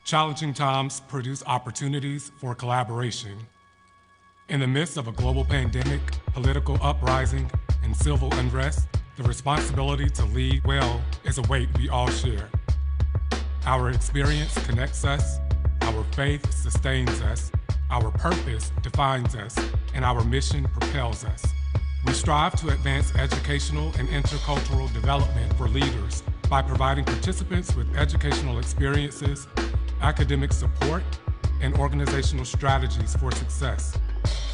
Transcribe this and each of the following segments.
Challenging times produce opportunities for collaboration. In the midst of a global pandemic, political uprising, and civil unrest, the responsibility to lead well is a weight we all share. Our experience connects us, our faith sustains us, our purpose defines us, and our mission propels us. We strive to advance educational and intercultural development for leaders by providing participants with educational experiences, academic support, and organizational strategies for success.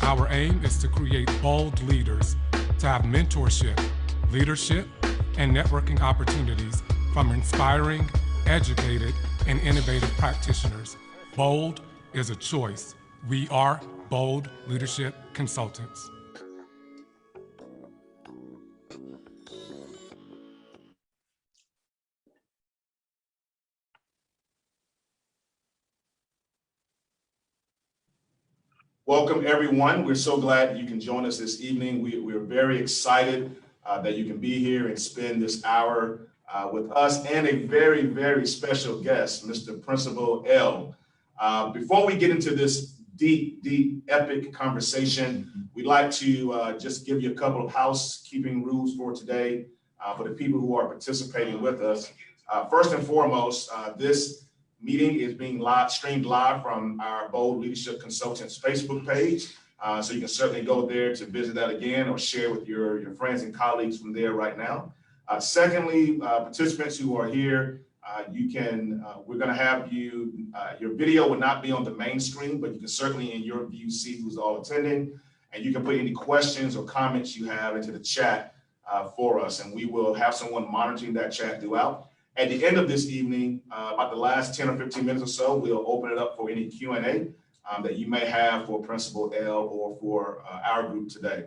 Our aim is to create bold leaders, to have mentorship, leadership, and networking opportunities from inspiring, educated, and innovative practitioners. Bold is a choice. We are Bold Leadership Consultants. Welcome, everyone. We're so glad you can join us this evening. We're very excited that you can be here and spend this hour with us and a very, very special guest, Mr. Principal L. Before we get into this deep, epic conversation, we'd like to just give you a couple of housekeeping rules for today for the people who are participating with us. First and foremost, this meeting is being streamed live from our Bold Leadership Consultants Facebook page. So you can certainly go there to visit that again or share with your friends and colleagues from there right now. Secondly, participants who are here, we're gonna have your video will not be on the main screen, but you can certainly in your view see who's all attending. And you can put any questions or comments you have into the chat for us. And we will have someone monitoring that chat throughout. At the end of this evening, about the last 10 or 15 minutes or so, we'll open it up for any Q&A that you may have for Principal L or for our group today.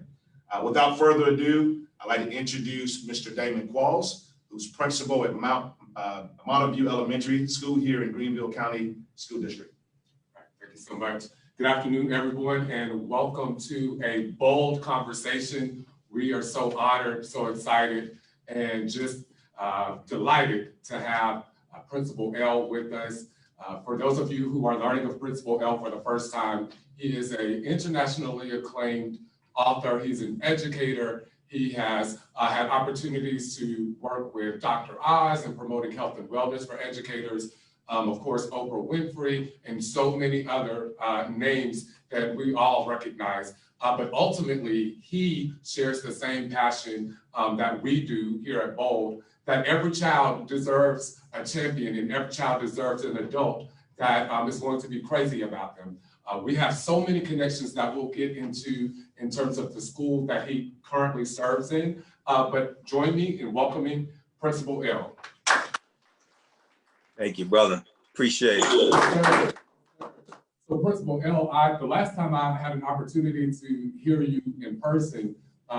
Without further ado, I'd like to introduce Mr. Damon Qualls, who's principal at Mountain View Elementary School here in Greenville County School District. Thank you so much. Good afternoon, everyone, and welcome to a bold conversation. We are so honored, so excited, and just delighted to have Principal L with us. For those of you who are learning of Principal L for the first time, he is an internationally acclaimed author. He's an educator. He has had opportunities to work with Dr. Oz and promoting health and wellness for educators. Of course, Oprah Winfrey and so many other names that we all recognize. But ultimately, he shares the same passion that we do here at Bold, that every child deserves a champion and every child deserves an adult that is going to be crazy about them. We have so many connections that we'll get into in terms of the school that he currently serves in. But join me in welcoming Principal L. Thank you, brother. Appreciate it. So Principal L, the last time I had an opportunity to hear you in person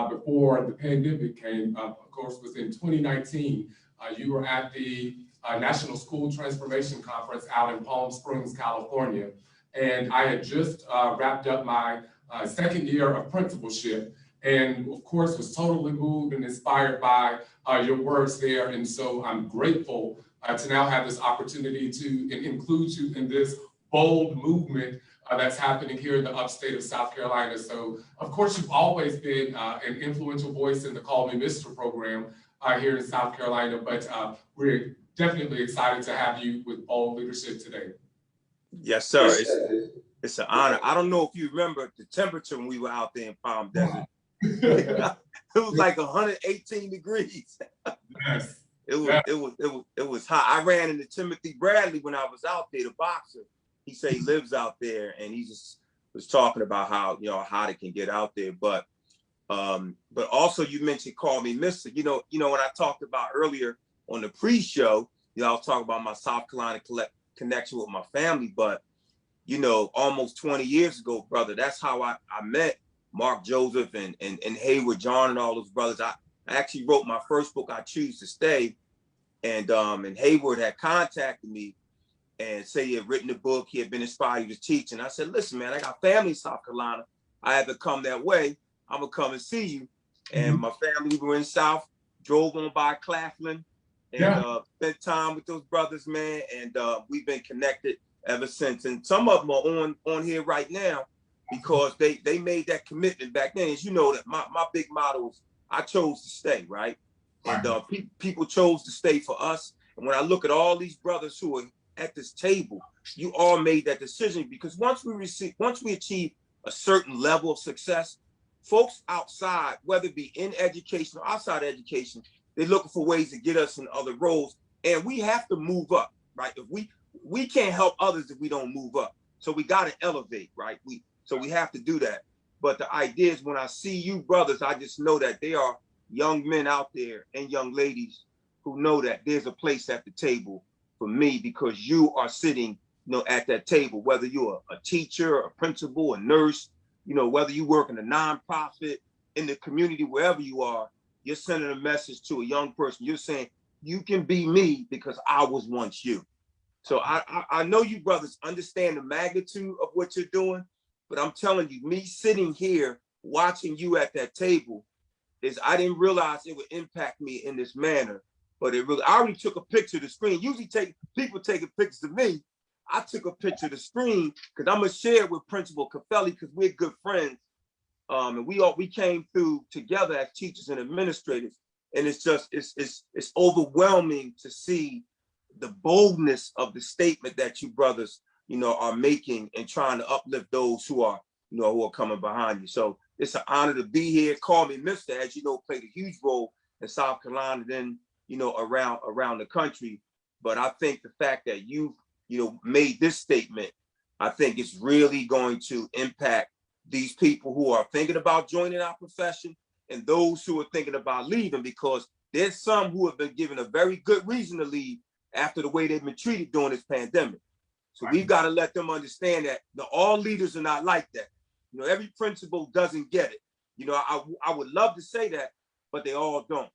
before the pandemic came, of course, was in 2019. You were at the National School Transformation Conference out in Palm Springs, California. And I had just wrapped up my second year of principalship, and of course was totally moved and inspired by your words there. And so I'm grateful to now have this opportunity to include you in this bold movement that's happening here in the upstate of South Carolina. So of course, you've always been an influential voice in the Call Me Mr. program here in South Carolina, but we're definitely excited to have you with Bold Leadership today. Yes, sir. It's an honor. I don't know if you remember the temperature when we were out there in Palm Desert. It was like 118 degrees. Yes. It was hot. I ran into Timothy Bradley when I was out there, the boxer. He said he lives out there, and he just was talking about how hot it can get out there. But also you mentioned Call Me Mr. You know when I talked about earlier on the pre-show, I was talking about my South Carolina connection with my family. But almost 20 years ago, brother, that's how I met Mark Joseph and Hayward John and all those brothers. I actually wrote my first book, I Choose to Stay, and Hayward had contacted me and say he had written a book, he had been inspired, he was teaching. I said, listen, man, I got family in South Carolina. I had to come that way. I'm gonna come and see you. And my family were in South, drove on by Claflin, and spent time with those brothers, man. And we've been connected ever since. And some of them are on here right now because they made that commitment back then. As you know, that my big motto is I chose to stay, right? And people chose to stay for us. And when I look at all these brothers who are at this table, you all made that decision, because once we achieve a certain level of success, folks outside, whether it be in education or outside education, they're looking for ways to get us in other roles. And we have to move up, right? If we can't help others if we don't move up. So we got to elevate, right? So we have to do that. But the idea is, when I see you brothers, I just know that they are young men out there and young ladies who know that there's a place at the table for me, because you are sitting, at that table, whether you're a teacher, a principal, a nurse, whether you work in a nonprofit, in the community, wherever you are, you're sending a message to a young person. You're saying, you can be me because I was once you. So I know you brothers understand the magnitude of what you're doing, but I'm telling you, me sitting here watching you at that table, I didn't realize it would impact me in this manner. But I already took a picture of the screen. Usually people taking pictures of me. I took a picture of the screen because I'm gonna share it with Principal Caffelli, because we're good friends. And we came through together as teachers and administrators. And it's overwhelming to see the boldness of the statement that you brothers, are making and trying to uplift those who are coming behind you. So it's an honor to be here. Call me Mr., as you know, played a huge role in South Carolina, then, around the country. But I think the fact that you've, made this statement, I think it's really going to impact these people who are thinking about joining our profession and those who are thinking about leaving, because there's some who have been given a very good reason to leave after the way they've been treated during this pandemic. So we've got to let them understand that all leaders are not like that. Every principal doesn't get it. I would love to say that, but they all don't.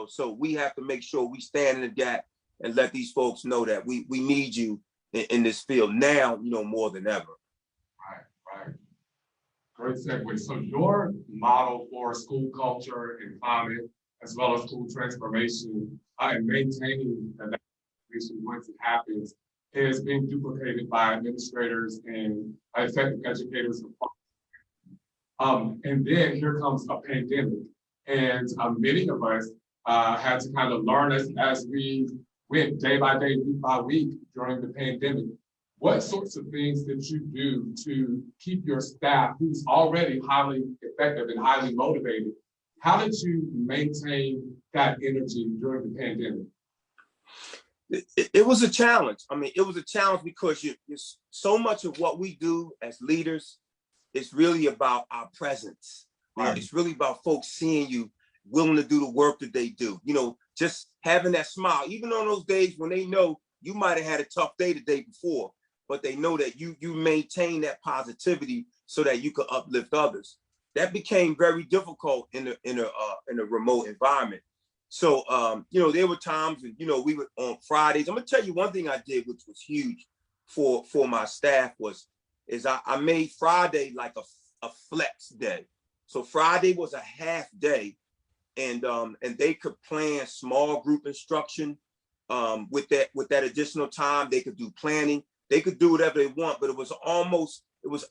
So we have to make sure we stand in the gap and let these folks know that we need you in this field now, more than ever. Right. Great segue. So your model for school culture and climate, as well as school transformation and maintaining that once it happens, is being duplicated by administrators and effective educators. And then here comes a pandemic. And many of us had to kind of learn as we went day by day, week by week during the pandemic. What sorts of things did you do to keep your staff, who's already highly effective and highly motivated? How did you maintain that energy during the pandemic? It was a challenge. I mean, it was a challenge because so much of what we do as leaders is really about our presence. Right. It's really about folks seeing you willing to do the work that they do. Just having that smile, even on those days when they know you might have had a tough day the day before, but they know that you maintain that positivity so that you could uplift others. That became very difficult in a remote environment. So, there were times when, we would on Fridays. I'm gonna tell you one thing I did, which was huge for my staff, is I made Friday like a flex day. So Friday was a half day, and they could plan small group instruction with that additional time. They could do planning. They could do whatever they want, but it was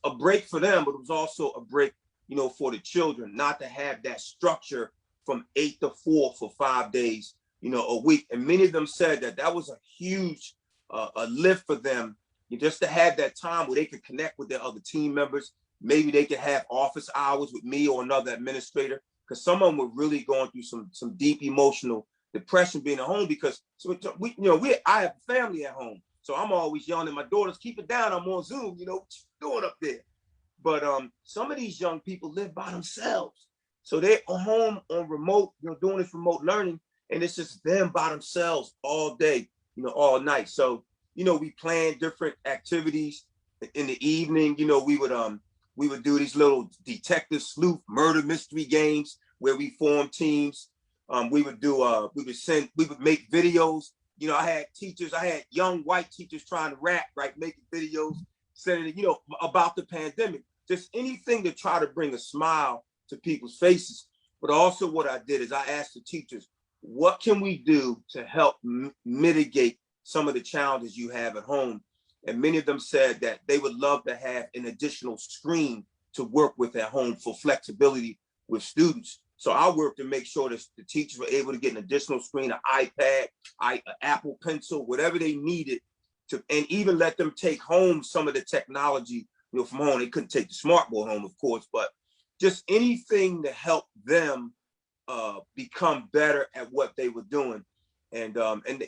a break for them, but it was also a break, for the children, not to have that structure from 8 to 4 for 5 days, a week. And many of them said that was a huge a lift for them, just to have that time where they could connect with their other team members. Maybe they could have office hours with me or another administrator, because some of them were really going through some deep emotional depression being at home, because I have a family at home. So I'm always yelling at my daughters, keep it down, I'm on Zoom, what you doing up there? But some of these young people live by themselves. So they're home on remote, doing this remote learning, and it's just them by themselves all day, all night. So, we plan different activities in the evening. We would do these little detective sleuth murder mystery games where we form teams. We would make videos. I had young white teachers trying to rap, right? Making videos, sending it, about the pandemic, just anything to try to bring a smile to people's faces. But also what I did is I asked the teachers, what can we do to help mitigate some of the challenges you have at home? And many of them said that they would love to have an additional screen to work with at home for flexibility with students. So I worked to make sure that the teachers were able to get an additional screen, an iPad, an Apple Pencil, whatever they needed to, and even let them take home some of the technology, from home. They couldn't take the smartboard home, of course, but just anything to help them become better at what they were doing. And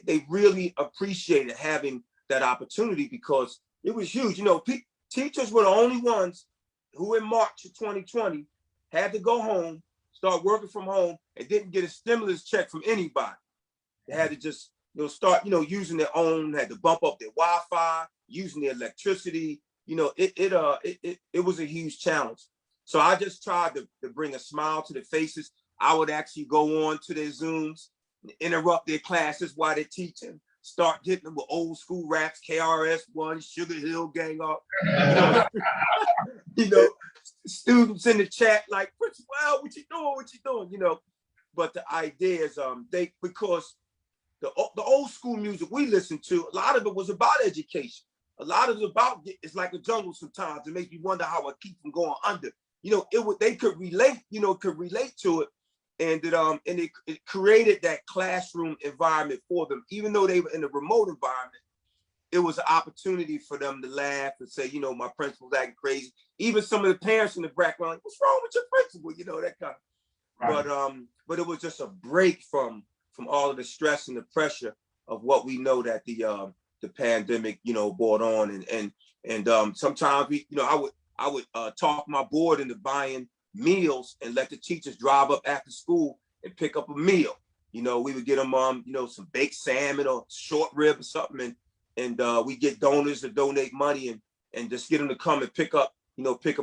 they really appreciated having that opportunity because it was huge. Teachers were the only ones who in March of 2020 had to go home, start working from home, and didn't get a stimulus check from anybody. They had to just, start, using their own, had to bump up their Wi-Fi, using their electricity. It was a huge challenge. So I just tried to bring a smile to their faces. I would actually go on to their Zooms, interrupt their classes while they're teaching, start hitting them with old school raps, KRS-One, Sugar Hill Gang Up. Students in the chat like, Principal, what you doing? But the idea is because the old school music we listened to, a lot of it was about education. A lot of it about, it's like a jungle sometimes. It makes you wonder how it keeps from going under. They could relate, to it. And it created that classroom environment for them. Even though they were in a remote environment, it was an opportunity for them to laugh and say, my principal's acting crazy. Even some of the parents in the background, like, what's wrong with your principal? That kind of. Right. But it was just a break from all of the stress and the pressure of what we know that the pandemic, brought on. And sometimes I would talk my board into buying meals and let the teachers drive up after school and pick up a meal. We would get them, some baked salmon or short rib or something, and we get donors to donate money and just get them to come and pick up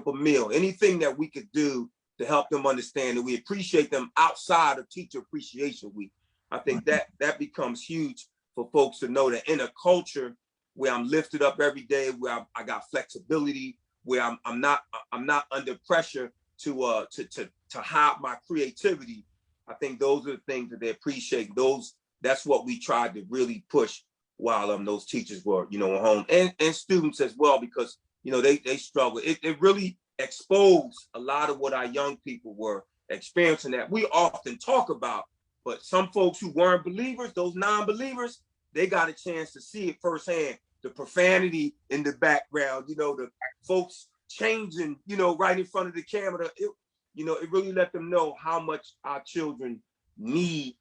a meal. Anything that we could do to help them understand that we appreciate them outside of Teacher Appreciation Week. I think that becomes huge for folks to know that in a culture where I'm lifted up every day, where I got flexibility, where I'm not under pressure to hide my creativity. I think those are the things that they appreciate. That's what we tried to really push while those teachers were, at home, and students as well, because they struggle. It really exposed a lot of what our young people were experiencing that we often talk about, but some folks who weren't believers, those non-believers, they got a chance to see it firsthand. The profanity in the background, the folks changing, right in front of the camera. It really let them know how much our children need,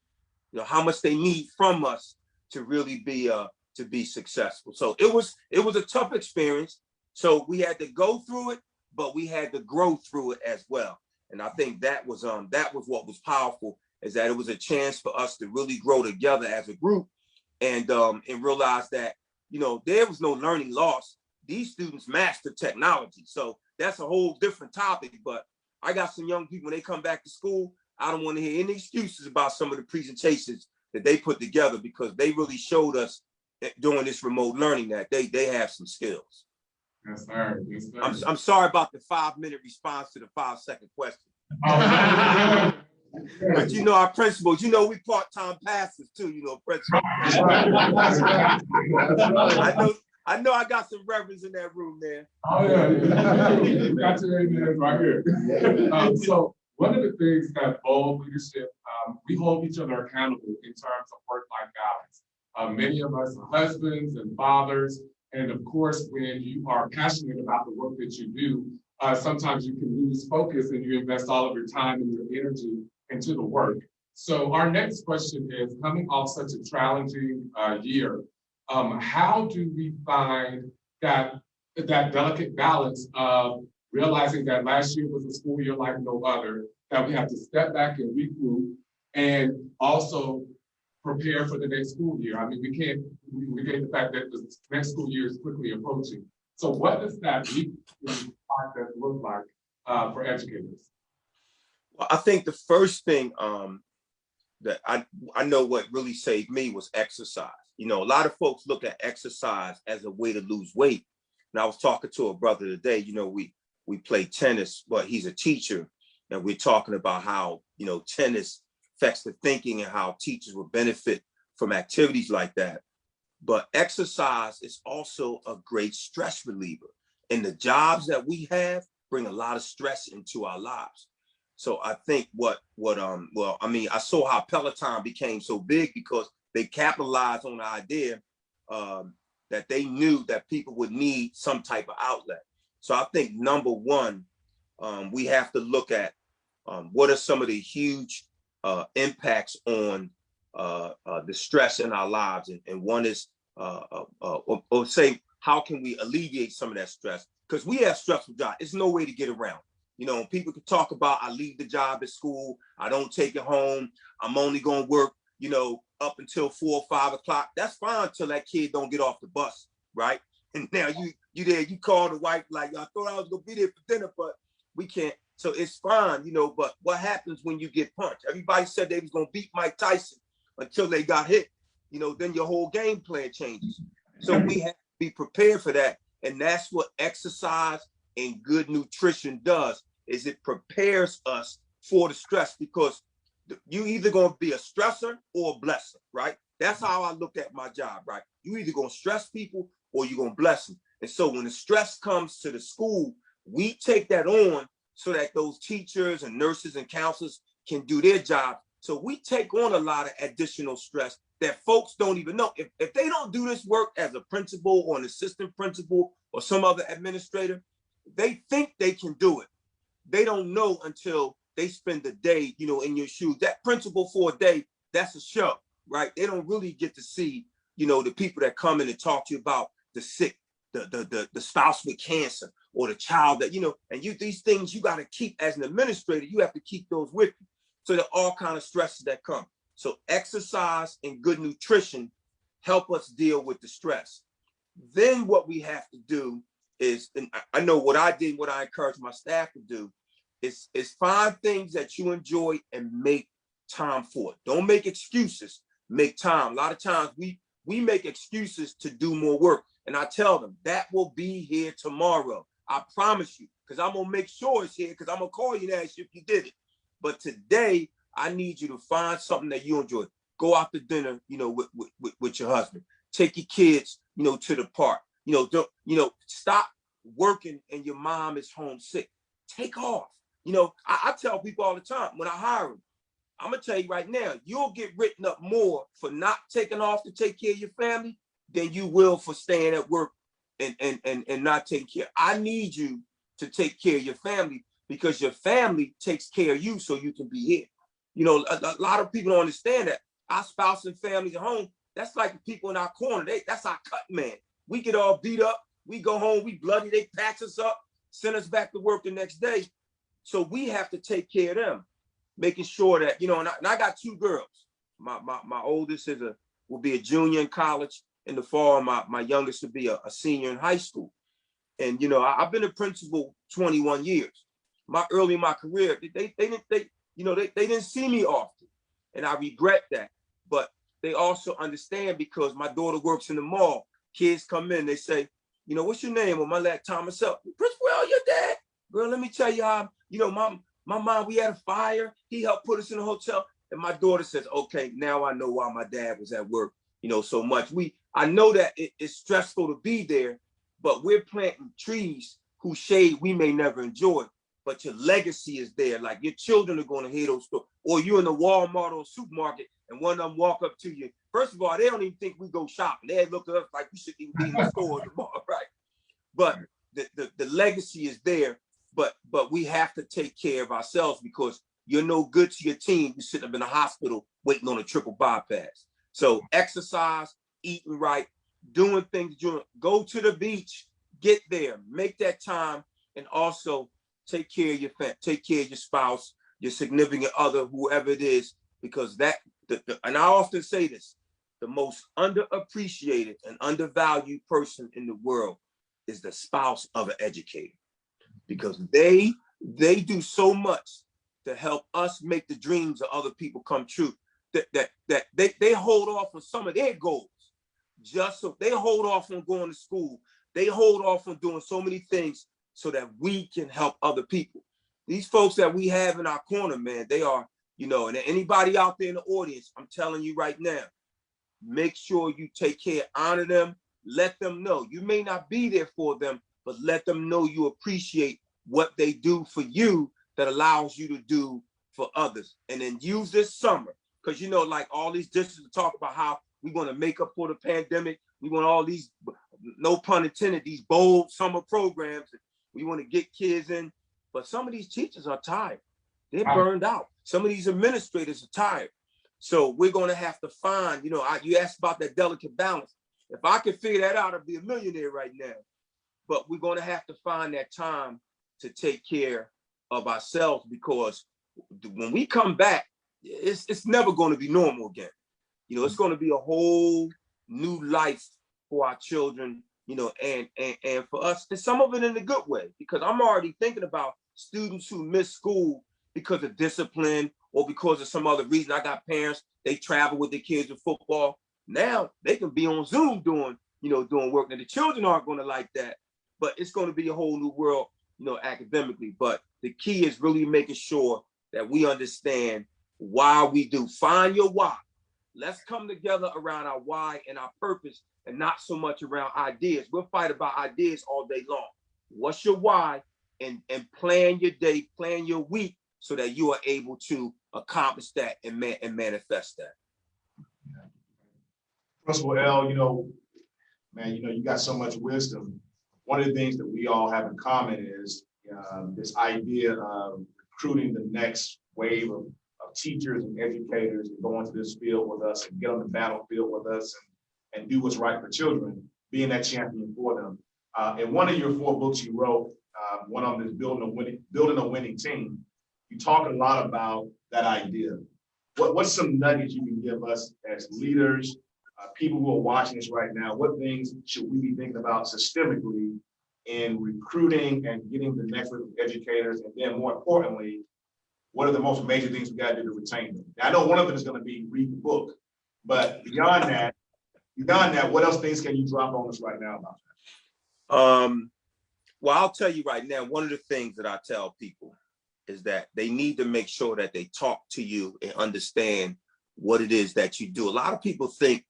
how much they need from us to really be successful. So it was a tough experience. So we had to go through it, but we had to grow through it as well. And I think that was what was powerful, is that it was a chance for us to really grow together as a group and realize that, there was no learning loss. These students master technology. So that's a whole different topic. But I got some young people, when they come back to school, I don't want to hear any excuses about some of the presentations that they put together, because they really showed us during this remote learning that they have some skills. Yes, sir. Yes, sir. I'm sorry about the 5-minute response to the 5-second question. But our principals, we part-time pastors too, principals. I know I got some reverends in that room there. Oh yeah, got your amen right here. So one of the things that Bold Leadership, we hold each other accountable in terms of work-life balance. Many of us are husbands and fathers, and of course, when you are passionate about the work that you do, sometimes you can lose focus and you invest all of your time and your energy into the work. So our next question is, coming off such a challenging year, how do we find that delicate balance of realizing that last year was a school year like no other, that we have to step back and regroup and also prepare for the next school year? I mean, we can't negate the fact that the next school year is quickly approaching. So what does that process look like for educators? Well, I think the first thing that I know what really saved me was exercise. A lot of folks look at exercise as a way to lose weight. And I was talking to a brother today, we play tennis, but he's a teacher. And we're talking about how, tennis affects the thinking and how teachers will benefit from activities like that. But exercise is also a great stress reliever. And the jobs that we have bring a lot of stress into our lives. So I think I saw how Peloton became so big because they capitalized on the idea that they knew that people would need some type of outlet. So I think number one, we have to look at what are some of the huge impacts on the stress in our lives. And one is, or say, how can we alleviate some of that stress? Because we have stressful jobs. It's no way to get around. You know, people can talk about, I leave the job at school, I don't take it home, I'm only going to work, you know, up until 4 or 5 o'clock. That's fine until that kid don't get off the bus, right? And now you there, you call the wife like, I thought I was gonna be there for dinner, but we can't. So it's fine, you know, but what happens when you get punched? Everybody said they was gonna beat Mike Tyson until they got hit. You know, then your whole game plan changes. So we have to be prepared for that. And that's what exercise and good nutrition does, is it prepares us for the stress, because you either gonna be a stressor or a blesser, right? That's how I look at my job, right? You either gonna stress people or you're gonna bless them. And so when the stress comes to the school, we take that on so that those teachers and nurses and counselors can do their job. So we take on a lot of additional stress that folks don't even know. If they don't do this work as a principal or an assistant principal or some other administrator, they think they can do it. They don't know until they spend the day, you know, in your shoes. That principal for a day, that's a show, right? They don't really get to see, you know, the people that come in and talk to you about the sick, the spouse with cancer, or the child that, you know, and these things you got to keep as an administrator, you have to keep those with you. So there are all kinds of stresses that come. So exercise and good nutrition help us deal with the stress. Then what we have to do is, and I know what I did, what I encourage my staff to do, is find things that you enjoy and make time for it. Don't make excuses, make time. A lot of times we make excuses to do more work. And I tell them that will be here tomorrow. I promise you, because I'm gonna make sure it's here, because I'm gonna call you and ask you if you did it. But today, I need you to find something that you enjoy. Go out to dinner, you know, with your husband. Take your kids, you know, to the park. Stop working and your mom is homesick. Take off. You know, I tell people all the time when I hire them, I'm gonna tell you right now, you'll get written up more for not taking off to take care of your family than you will for staying at work and not taking care. I need you to take care of your family, because your family takes care of you so you can be here. You know, a lot of people don't understand that. Our spouse and families at home, that's like the people in our corner. That's our cut man. We get all beat up. We go home, we bloody, they patch us up, send us back to work the next day. So we have to take care of them, making sure that, you know, and I got 2 girls. My oldest will be a junior in college in the fall. My youngest will be a senior in high school. And, you know, I've been a principal 21 years. Early in my career, they didn't see me often. And I regret that. But they also understand, because my daughter works in the mall. Kids come in, they say, you know, what's your name? Well, my last Thomas up. Principal, your dad. Girl, let me tell you how, you know, my mom, we had a fire. He helped put us in a hotel. And my daughter says, okay, now I know why my dad was at work, you know, so much. I know that it's stressful to be there, but we're planting trees whose shade we may never enjoy, but your legacy is there. Like, your children are going to hear those stories. Or you're in the Walmart or supermarket and one of them walk up to you. First of all, they don't even think we go shopping. They look at us like we shouldn't even be in the store tomorrow, right? But the legacy is there, but we have to take care of ourselves, because you're no good to your team. You're sitting up in the hospital waiting on a triple bypass. So exercise, eating right, doing things, go to the beach, get there, make that time, and also take care of your family, take care of your spouse, your significant other, whoever it is, because and I often say this, the most underappreciated and undervalued person in the world is the spouse of an educator, because they do so much to help us make the dreams of other people come true, that they hold off on some of their goals. Just so they hold off on going to school, they hold off on doing so many things so that we can help other people. These folks that we have in our corner, man, they are, you know, and anybody out there in the audience, I'm telling you right now, make sure you take care, honor them, let them know. You may not be there for them, but let them know you appreciate what they do for you that allows you to do for others. And then use this summer, because you know, like all these districts talk about how we want to make up for the pandemic. We want all these, no pun intended, these bold summer programs. We want to get kids in, but some of these teachers are tired. They're burned out. Some of these administrators are tired. So we're going to have to find, you know, you asked about that delicate balance. If I could figure that out, I'd be a millionaire right now. But we're going to have to find that time to take care of ourselves, because when we come back, it's never going to be normal again. You know, it's going to be a whole new life for our children, you know, and for us, and some of it in a good way, because I'm already thinking about students who miss school because of discipline or because of some other reason. I got parents, they travel with their kids to football. Now they can be on Zoom doing work. Now the children aren't going to like that, but it's going to be a whole new world, you know, academically. But the key is really making sure that we understand why we do. Find your why. Let's come together around our why and our purpose, and not so much around ideas. We'll fight about ideas all day long. What's your why? And plan your day, plan your week, so that you are able to accomplish that and manifest that. Principal L, you know, man, you know, you got so much wisdom. One of the things that we all have in common is this idea of recruiting the next wave of teachers and educators to go into this field with us and get on the battlefield with us and do what's right for children, being that champion for them. In one of your 4 books you wrote, one of them is Building a Winning Team. You talk a lot about that idea. What's some nuggets you can give us as leaders, people who are watching this right now? What things should we be thinking about systemically in recruiting and getting the next group of educators? And then more importantly, what are the most major things we got to do to retain them? Now, I know one of them is going to be read the book, but beyond that, what else things can you drop on us right now about that? Well, I'll tell you right now, one of the things that I tell people is that they need to make sure that they talk to you and understand what it is that you do. A lot of people think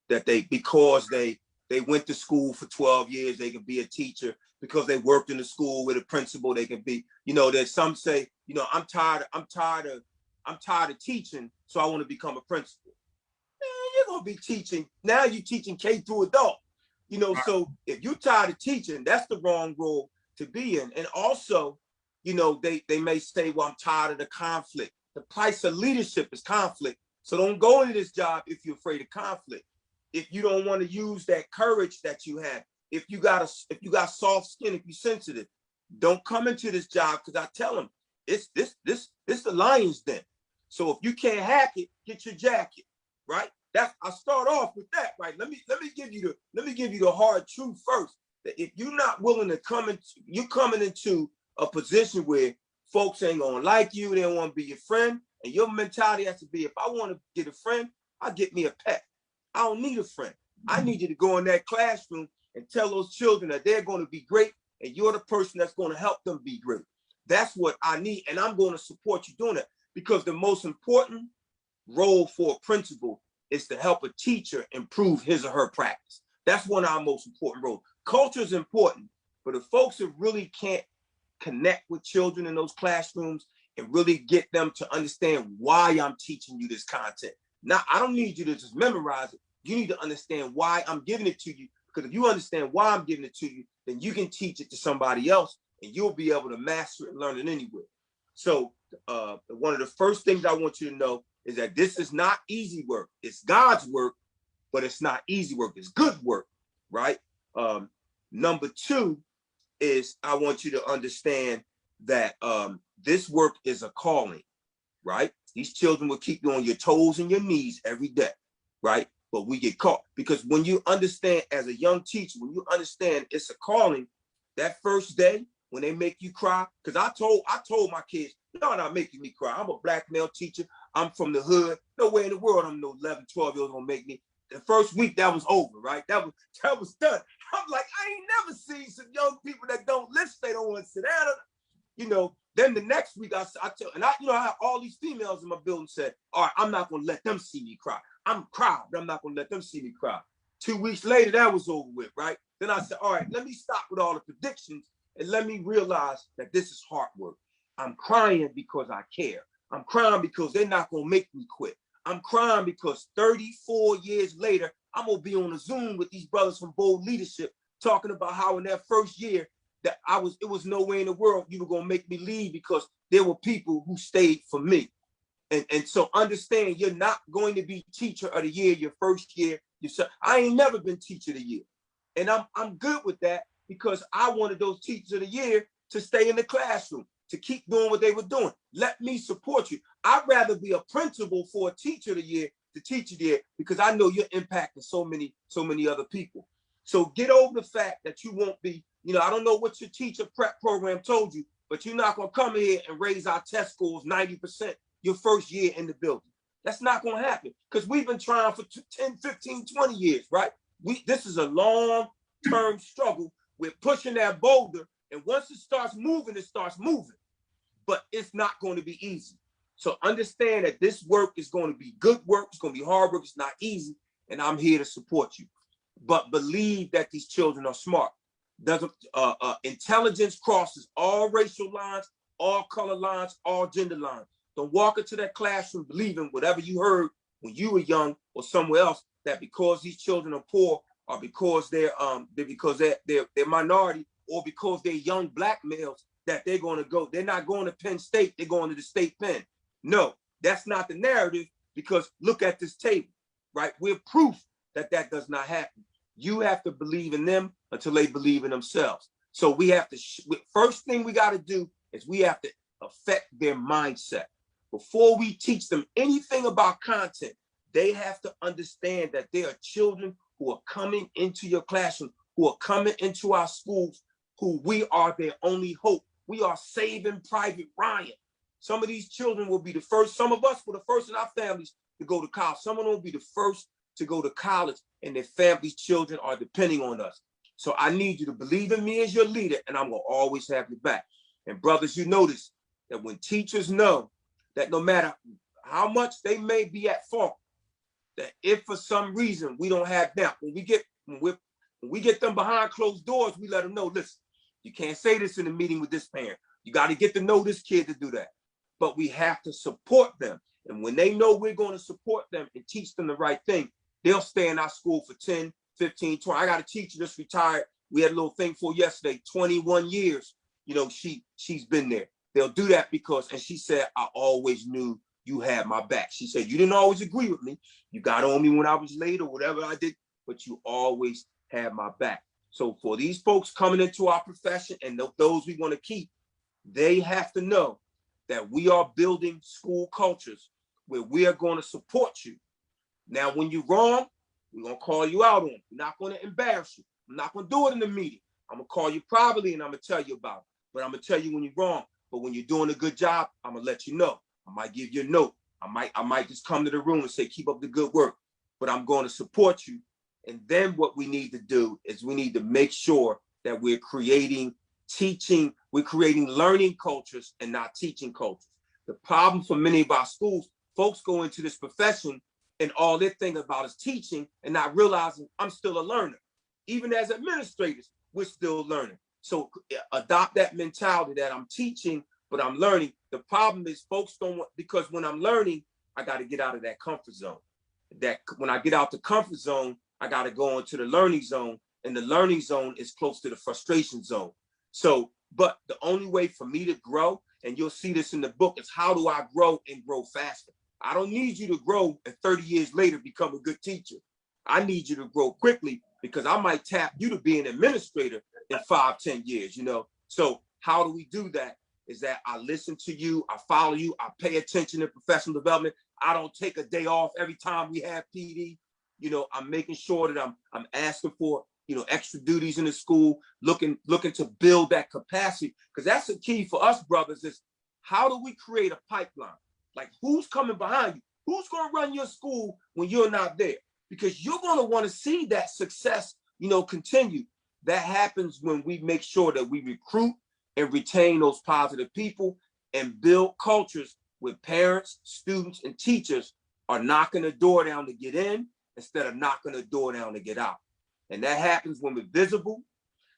that because they went to school for 12 years, they can be a teacher. Because they worked in the school with a principal, they can be, you know, there's some say, you know, I'm tired of teaching, so I want to become a principal. Man, you're going to be teaching. Now you're teaching K through adult, you know, so if you're tired of teaching, that's the wrong role to be in. And also, you know, they may say, well, I'm tired of the conflict. The price of leadership is conflict. So don't go into this job if you're afraid of conflict. If you don't want to use that courage that you have, if you got soft skin, if you're sensitive, don't come into this job, because I tell them it's the lion's den. So if you can't hack it, get your jacket, right? I start off with that, right? Let me give you the hard truth first. That if you're not willing to you're coming into a position where folks ain't gonna like you, they don't want to be your friend, and your mentality has to be, if I want to get a friend, I get me a pet. I don't need a friend. I need you to go in that classroom and tell those children that they're going to be great, and you're the person that's going to help them be great. That's what I need, and I'm going to support you doing that, because the most important role for a principal is to help a teacher improve his or her practice. That's one of our most important roles. Culture is important, but if folks who really can't connect with children in those classrooms and really get them to understand why I'm teaching you this content. Now, I don't need you to just memorize it. You need to understand why I'm giving it to you, because if you understand why I'm giving it to you, then you can teach it to somebody else and you'll be able to master it and learn it anyway. So one of the first things I want you to know is that this is not easy work. It's God's work, but it's not easy work. It's good work, right? Number 2 is I want you to understand that this work is a calling, right? These children will keep you on your toes and your knees every day, right? But we get caught, because when you understand as a young teacher, when you understand it's a calling, that first day when they make you cry, because I told my kids, y'all not making me cry. I'm a black male teacher. I'm from the hood. No way in the world I'm no 11, 12-year-olds gonna make me. The first week that was over, right? That was done. I'm like, I ain't never seen some young people that don't listen. They don't want to sit down. You know, Then the next week, I tell, and I have all these females in my building said, all right, I'm not going to let them see me cry. I'm crying, but I'm not going to let them see me cry. 2 weeks later, that was over with, right? Then I said, all right, let me stop with all the predictions and let me realize that this is hard work. I'm crying because I care. I'm crying because they're not going to make me quit. I'm crying because 34 years later, I'm going to be on a Zoom with these brothers from Bold Leadership talking about how in that first year that it was no way in the world you were going to make me leave because there were people who stayed for me. And so understand, you're not going to be teacher of the year your first year. I ain't never been teacher of the year. And I'm good with that because I wanted those teachers of the year to stay in the classroom, to keep doing what they were doing. Let me support you. I'd rather be a principal for a teacher of the year, the teacher of the year, because I know you're impacting so many other people. So get over the fact that you won't be, I don't know what your teacher prep program told you, but you're not going to come here and raise our test scores 90% your first year in the building. That's not going to happen because we've been trying for 10, 15, 20 years, right? This is a long-term struggle. We're pushing that boulder, and once it starts moving, it starts moving. But it's not going to be easy. So understand that this work is going to be good work. It's going to be hard work. It's not easy, and I'm here to support you. But believe that these children are smart. Intelligence crosses all racial lines, all color lines, all gender lines. Don't walk into that classroom believing whatever you heard when you were young or somewhere else, that because these children are poor or because they're minority or because they're young black males, that they're going to go. They're not going to Penn State. They're going to the state pen. No, that's not the narrative, because look at this table, right? We're proof that that does not happen. You have to believe in them until they believe in themselves. So we have to, first thing we got to do is we have to affect their mindset. Before we teach them anything about content, they have to understand that there are children who are coming into your classroom, who are coming into our schools, who we are their only hope. We are saving Private Ryan. Some of these children will be the first. Some of us were the first in our families to go to college. Some of them will be the first to go to college, and their families' children are depending on us. So I need you to believe in me as your leader, and I'm going to always have your back. And brothers, you notice that when teachers know that no matter how much they may be at fault, that if for some reason we don't have them, when we get them behind closed doors, we let them know, listen, you can't say this in a meeting with this parent. You got to get to know this kid to do that. But we have to support them. And when they know we're going to support them and teach them the right thing, they'll stay in our school for 10, 15, 20. I got a teacher that's retired. We had a little thing for yesterday, 21 years. She's been there. They'll do that because, and she said, I always knew you had my back. She said, you didn't always agree with me. You got on me when I was late or whatever I did, but you always had my back. So for these folks coming into our profession and those we want to keep, they have to know that we are building school cultures where we are going to support you. Now, when you're wrong, we're going to call you out on it. We're not going to embarrass you. I'm not going to do it in the meeting. I'm going to call you privately and I'm going to tell you about it. But I'm going to tell you when you're wrong. But when you're doing a good job, I'm going to let you know. I might give you a note. I might just come to the room and say, keep up the good work. But I'm going to support you. And then what we need to do is we need to make sure that we're creating learning cultures and not teaching cultures. The problem for many of our schools, folks go into this profession and all they're thinking about is teaching and not realizing I'm still a learner. Even as administrators, we're still learning. So adopt that mentality that I'm teaching, but I'm learning. The problem is folks don't want, because when I'm learning, I got to get out of that comfort zone. That when I get out the comfort zone, I got to go into the learning zone, and the learning zone is close to the frustration zone. So, but the only way for me to grow, and you'll see this in the book, is how do I grow and grow faster? I don't need you to grow and 30 years later become a good teacher. I need you to grow quickly because I might tap you to be an administrator in 5, 10 years, So how do we do that? Is that I listen to you, I follow you, I pay attention to professional development. I don't take a day off every time we have PD. I'm making sure that I'm asking for, extra duties in the school, looking to build that capacity. Because that's the key for us, brothers, is how do we create a pipeline? Like, who's coming behind you? Who's going to run your school when you're not there? Because you're going to want to see that success, continue. That happens when we make sure that we recruit and retain those positive people and build cultures where parents, students, and teachers are knocking the door down to get in instead of knocking the door down to get out. And that happens when we're visible.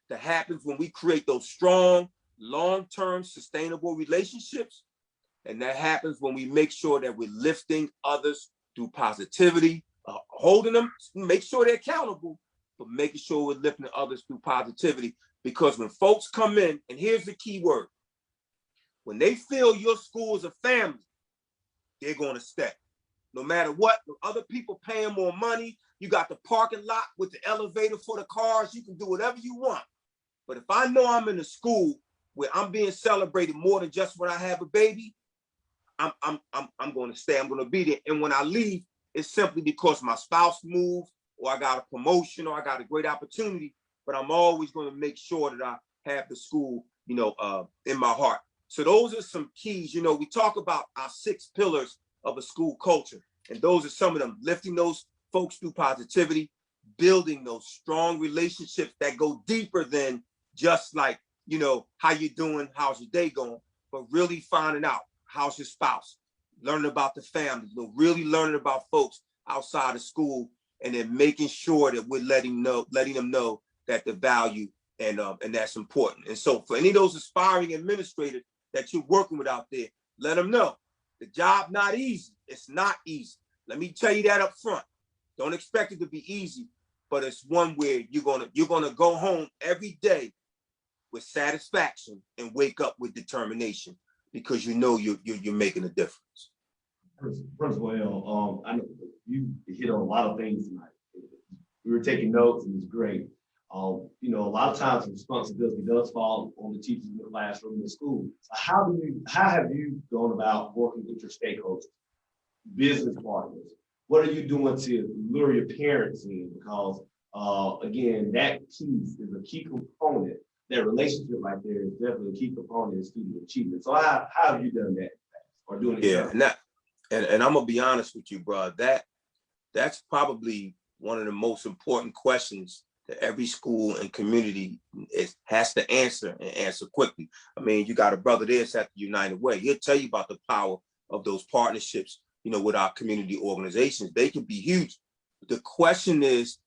That happens when we create those strong, long-term, sustainable relationships. And that happens when we make sure that we're lifting others through positivity, holding them, make sure they're accountable, but making sure we're lifting others through positivity. Because when folks come in, and here's the key word, when they feel your school is a family, they're going to stay. No matter what, other people paying more money, you got the parking lot with the elevator for the cars, you can do whatever you want. But if I know I'm in a school where I'm being celebrated more than just when I have a baby, I'm going to stay, I'm going to be there. And when I leave, it's simply because my spouse moved, or I got a promotion, or I got a great opportunity, but I'm always going to make sure that I have the school, in my heart. So those are some keys. We talk about our 6 pillars of a school culture, and those are some of them: lifting those folks through positivity, building those strong relationships that go deeper than just like, how you doing, how's your day going, but really finding out how's your spouse, learning about the family, really learning about folks outside of school, and then making sure that we're letting them know that the value and that's important. And so for any of those aspiring administrators that you're working with out there, let them know the job not easy. It's not easy. Let me tell you that up front. Don't expect it to be easy, but it's one where you're gonna go home every day with satisfaction and wake up with determination, because you're making a difference. Principal L, I know you hit on a lot of things tonight. We were taking notes, and it's great. A lot of times the responsibility does fall on the teachers in the classroom in the school. So how have you gone about working with your stakeholders, business partners? What are you doing to lure your parents in? Because again, that piece is a key component. That relationship right there is definitely a key component in student achievement. So how have you done that or doing it? Yeah, and I'm gonna be honest with you, bro. That's probably one of the most important questions that every school and community has to answer, and answer quickly. I mean, you got a brother there at the United Way. He'll tell you about the power of those partnerships, with our community organizations. They can be huge. The question is,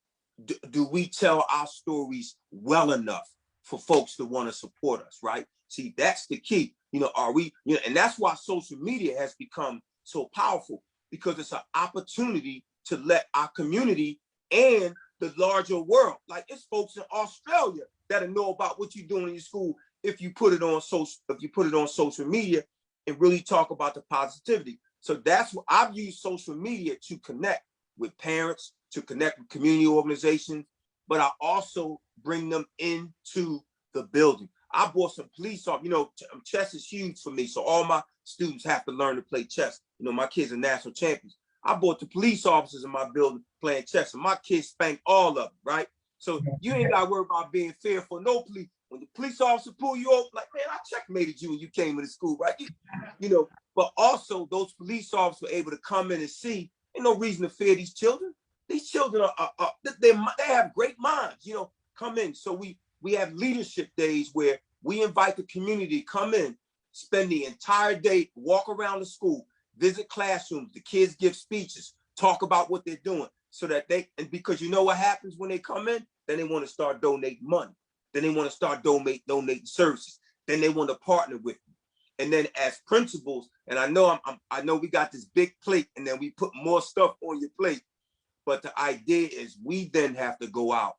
do we tell our stories well enough for folks to want to support us, right? See, that's the key. Are we, and that's why social media has become so powerful, because it's an opportunity to let our community and the larger world, like it's folks in Australia that'll know about what you're doing in your school if you put it on social media and really talk about the positivity. So that's what I've used social media to connect with parents, to connect with community organizations, but I also bring them into the building. I bought some police off, chess is huge for me. So all my students have to learn to play chess. My kids are national champions. I bought the police officers in my building playing chess, and my kids spanked all of them, right? So you ain't got to worry about being fearful. No police. When the police officer pull you over, like, man, I checkmated you when you came into school, right? But also those police officers were able to come in and see, ain't no reason to fear these children. These children they have great minds, come in. So we have leadership days where we invite the community to come in, spend the entire day, walk around the school, visit classrooms, the kids give speeches, talk about what they're doing, so that and because what happens when they come in, then they want to start donating money. Then they want to start donating services. Then they want to partner with you. And then as principals, and I know we got this big plate, and then we put more stuff on your plate. But the idea is we then have to go out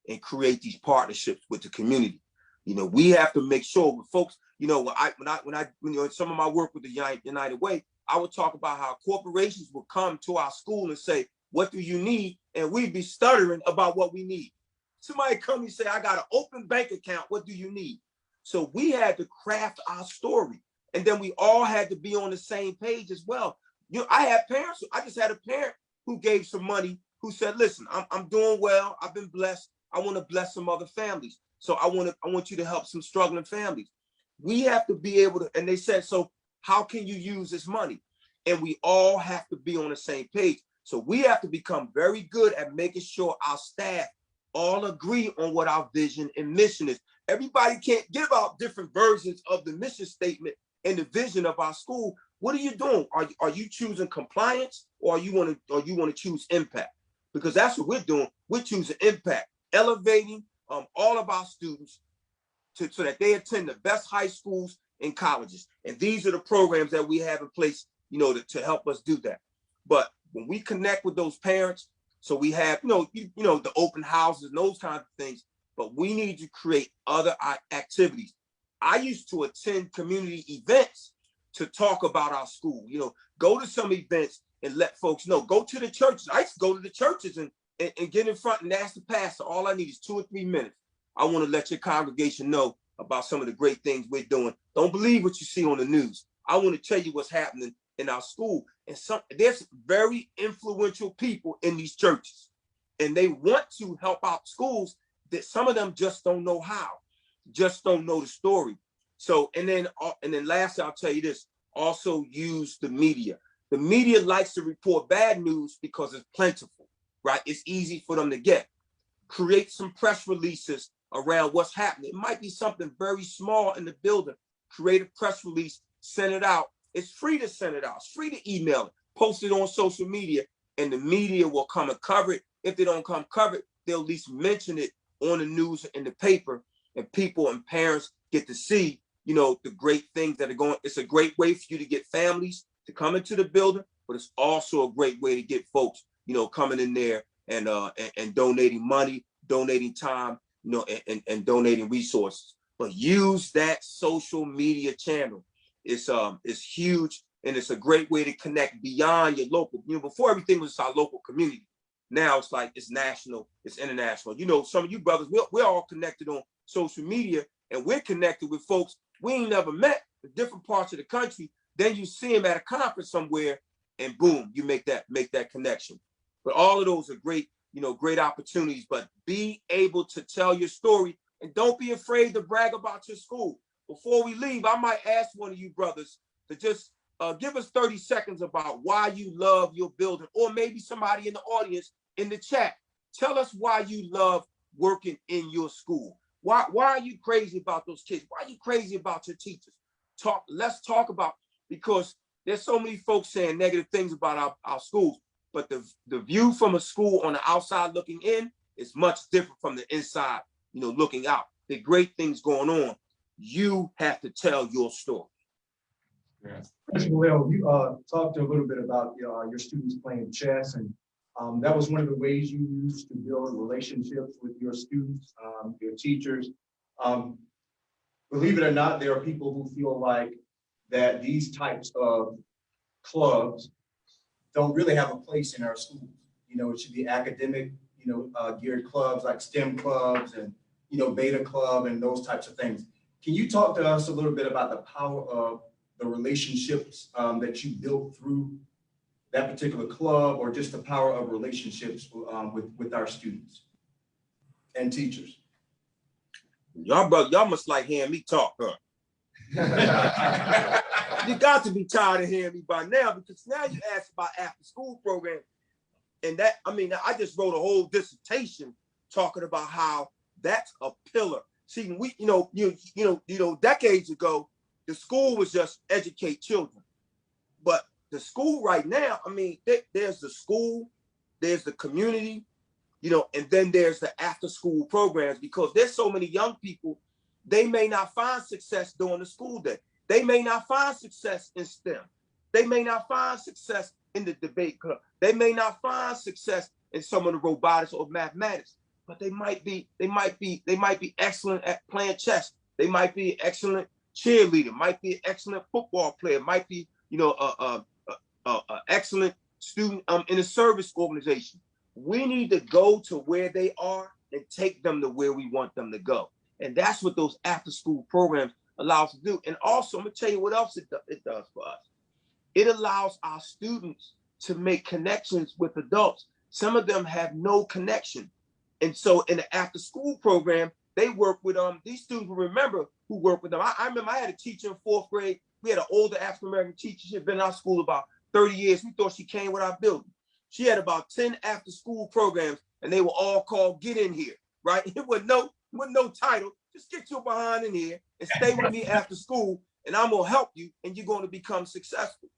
and create these partnerships with the community. We have to make sure with folks, when I some of my work with the United Way, I would talk about how corporations would come to our school and say, what do you need? And we'd be stuttering about what we need. Somebody come and say, I got an open bank account. What do you need? So we had to craft our story. And then we all had to be on the same page as well. I had parents, I just had a parent who gave some money, who said, listen, I'm doing well. I've been blessed. I want to bless some other families. So I want you to help some struggling families. We have to be able to, and they said, so how can you use this money? And we all have to be on the same page. So we have to become very good at making sure our staff all agree on what our vision and mission is. Everybody can't give out different versions of the mission statement and the vision of our school. What are you doing? Are you choosing compliance, or you want to choose impact? Because that's what we're doing. We're choosing impact, elevating all of our students so that they attend the best high schools and colleges. And these are the programs that we have in place, to help us do that. But when we connect with those parents, so we have, the open houses and those kinds of things, but we need to create other activities. I used to attend community events to talk about our school, go to some events and let folks know, go to the churches. I used to go to the churches and get in front and ask the pastor, all I need is 2 or 3 minutes. I want to let your congregation know about some of the great things we're doing. Don't believe what you see on the news. I want to tell you what's happening in our school. And there's very influential people in these churches, and they want to help out schools that some of them just don't know how, just don't know the story. So, and then lastly, I'll tell you this, also use the media. The media likes to report bad news because it's plentiful, right? It's easy for them to get. Create some press releases around what's happening. It might be something very small in the building. Create a press release, send it out. It's free to send it out. It's free to email it, post it on social media, and the media will come and cover it. If they don't come cover it, they'll at least mention it on the news in the paper, and people and parents get to see, the great things that are going. It's a great way for you to get families to come into the building, but it's also a great way to get folks, coming in there and donating money, donating time, and donating resources. But use that social media channel. It's huge, and it's a great way to connect beyond your local. Before everything was our local community. Now it's like it's national, it's international. Some of you brothers, we're all connected on social media, and we're connected with folks we ain't never met in different parts of the country. Then you see them at a conference somewhere, and boom, you make that connection. But all of those are great, great opportunities. But be able to tell your story, and don't be afraid to brag about your school. Before we leave, I might ask one of you brothers to just give us 30 seconds about why you love your building, or maybe somebody in the audience in the chat. Tell us why you love working in your school. Why are you crazy about those kids? Why are you crazy about your teachers? Let's talk about, because there's so many folks saying negative things about our schools, but the view from a school on the outside looking in is much different from the inside, looking out. There are great things going on. You have to tell your story. Yes. Principal L, you talked a little bit about your students playing chess, and that was one of the ways you used to build relationships with your students, your teachers. Believe it or not, there are people who feel like that these types of clubs don't really have a place in our schools. It should be academic, geared clubs like STEM clubs and, Beta Club and those types of things. Can you talk to us a little bit about the power of the relationships that you built through that particular club, or just the power of relationships with our students and teachers? Y'all must like hearing me talk, huh? You got to be tired of hearing me by now, because now you ask about after school program. And I just wrote a whole dissertation talking about how that's a pillar. See, we, decades ago, the school was just educate children. But the school right now, there's the school, there's the community, and then there's the after school programs, because there's so many young people, they may not find success during the school day. They may not find success in STEM. They may not find success in the debate club. They may not find success in some of the robotics or mathematics, but they might be excellent at playing chess. They might be excellent cheerleader, might be an excellent football player, might be, excellent student in a service organization. We need to go to where they are and take them to where we want them to go. And that's what those after school programs allow us to do. And also, I'm gonna tell you what else it does for us. It allows our students to make connections with adults. Some of them have no connection. And so in the after school program, they work with these students will remember who work with them. I remember I had a teacher in 4th grade. We had an older African-American teacher. She had been in our school about 30 years. We thought she came with our building. She had about 10 after school programs, and they were all called Get In Here, right? It was no title, Just get your behind in here and stay with me after school, and I'm gonna help you, and you're gonna become successful.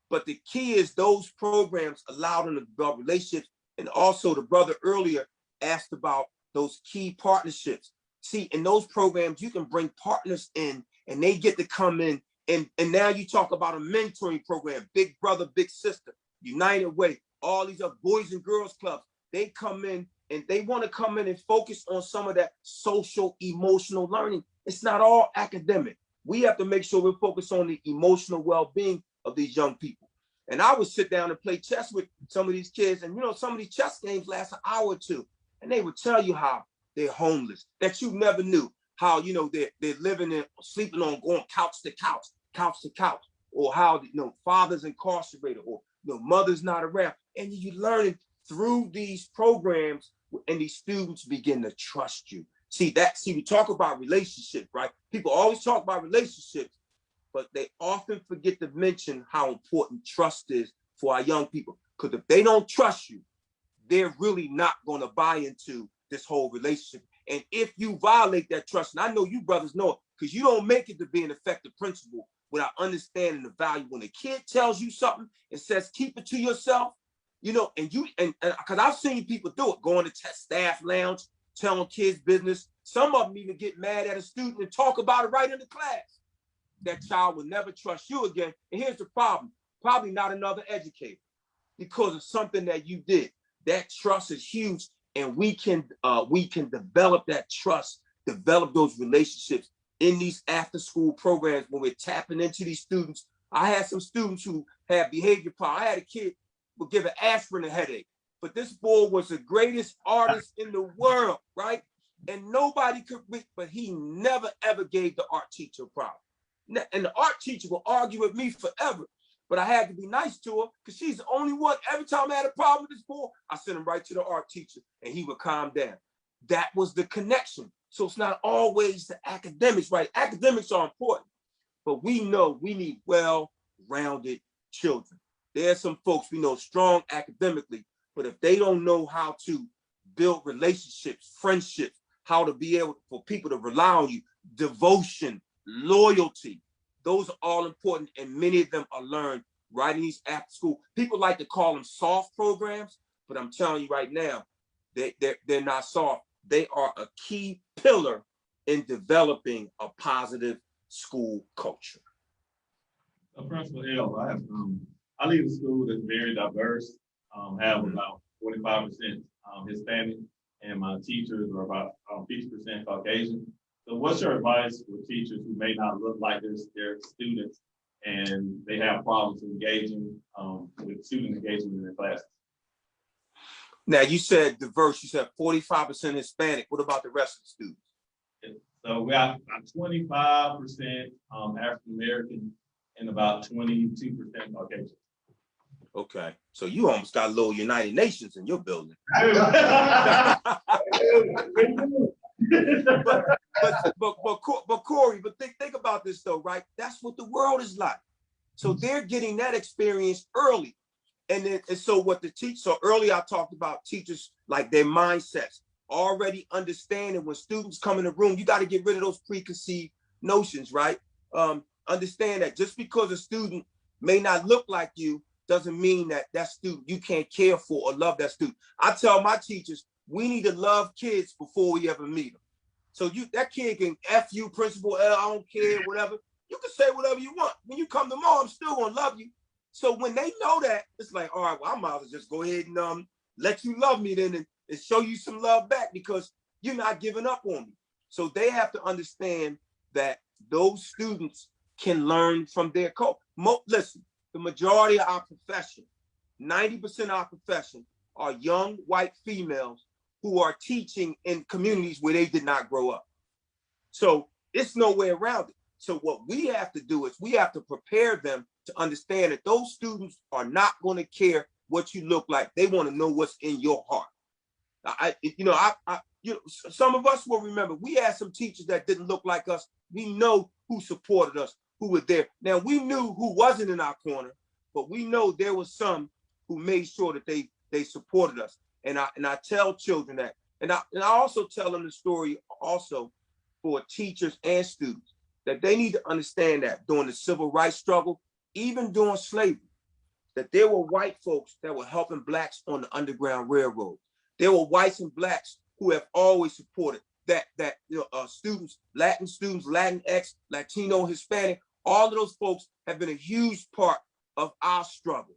But the key is those programs allow them to develop relationships. And also the brother earlier asked about those key partnerships. See, in those programs, you can bring partners in and they get to come in. And now you talk about a mentoring program, big brother, big sister, United Way, all these other boys and girls clubs. They come in and they want to come in and focus on some of that social, emotional learning. It's not all academic. We have to make sure we're focused on the emotional well-being of these young people. And I would sit down and play chess with some of these kids. And, you know, some of these chess games last an hour or two. And they would tell you how they're homeless, that you never knew, how, you know, they're living in, sleeping on, going couch to couch, or how, you know, father's incarcerated, or, you know, mother's not around. And you learning through these programs, and these students begin to trust you. See, we talk about relationships, right? People always talk about relationships, but they often forget to mention how important trust is for our young people. Because if they don't trust you, they're really not going to buy into this whole relationship. And if you violate that trust, and I know you brothers know it, because you don't make it to be an effective principal without understanding the value. When a kid tells you something and says, keep it to yourself, you know, and because I've seen people do it, going to staff lounge, telling kids business. Some of them even get mad at a student and talk about it right in the class. That child will never trust you again. And here's the problem, probably not another educator, because of something that you did. That trust is huge, and we can develop that trust, develop those relationships in these after-school programs when we're tapping into these students. I had some students who had behavior problems. I had a kid who give an aspirin a headache, but this boy was the greatest artist in the world, right? And nobody could reach, but he never ever gave the art teacher a problem. And the art teacher will argue with me forever. But I had to be nice to her because she's the only one. Every time I had a problem with this boy, I sent him right to the art teacher and he would calm down. That was the connection. So it's not always the academics, right? Academics are important, but we know we need well-rounded children. There are some folks we know strong academically, but if they don't know how to build relationships, friendships, how to be able for people to rely on you, devotion, loyalty, those are all important, and many of them are learned right in these after school. People like to call them soft programs, but I'm telling you right now, they're not soft. They are a key pillar in developing a positive school culture. Principal L, I lead a school that's very diverse, have about 45% Hispanic, and my teachers are about 50% Caucasian. So what's your advice for teachers who may not look like their students and they have problems engaging with student engagement in their classes? Now, you said diverse, you said 45% Hispanic. What about the rest of the students? So we have 25% African-American and about 22% Caucasian. Okay, so you almost got a little United Nations in your building. But Corey, think about this though, right? That's what the world is like. So they're getting that experience early. And so what the teach, so earlier I talked about teachers, like their mindsets, already understanding when students come in the room, you got to get rid of those preconceived notions, right? Understand that just because a student may not look like you doesn't mean that student, you can't care for or love that student. I tell my teachers, we need to love kids before we ever meet them. So that kid can F you, Principal L, I don't care, whatever. You can say whatever you want. When you come to mom, I'm still gonna love you. So when they know that, it's like, all right, well, I might as well just go ahead and let you love me then and show you some love back because you're not giving up on me. So they have to understand that those students can learn from their coach. Listen, the majority of our profession, 90% of our profession are young white females who are teaching in communities where they did not grow up. So it's no way around it. So what we have to do is we have to prepare them to understand that those students are not going to care what you look like. They want to know what's in your heart. Some of us will remember we had some teachers that didn't look like us. We know who supported us, who were there. Now we knew who wasn't in our corner, but we know there was some who made sure that they supported us. And I tell children that, and I also tell them the story also for teachers and students, that they need to understand that during the civil rights struggle, even during slavery, that there were white folks that were helping blacks on the Underground Railroad. There were whites and blacks who have always supported that students, Latinx, Latino, Hispanic, all of those folks have been a huge part of our struggle.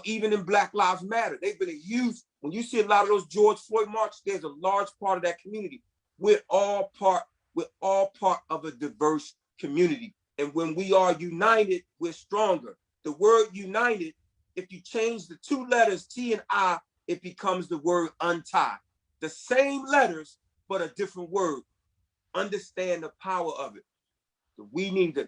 Even in Black Lives Matter, they've been a huge, when you see a lot of those George Floyd marches, there's a large part of that community. We're all part of a diverse community. And when we are united, we're stronger. The word united, if you change the two letters T and I, it becomes the word untie. The same letters, but a different word. Understand the power of it.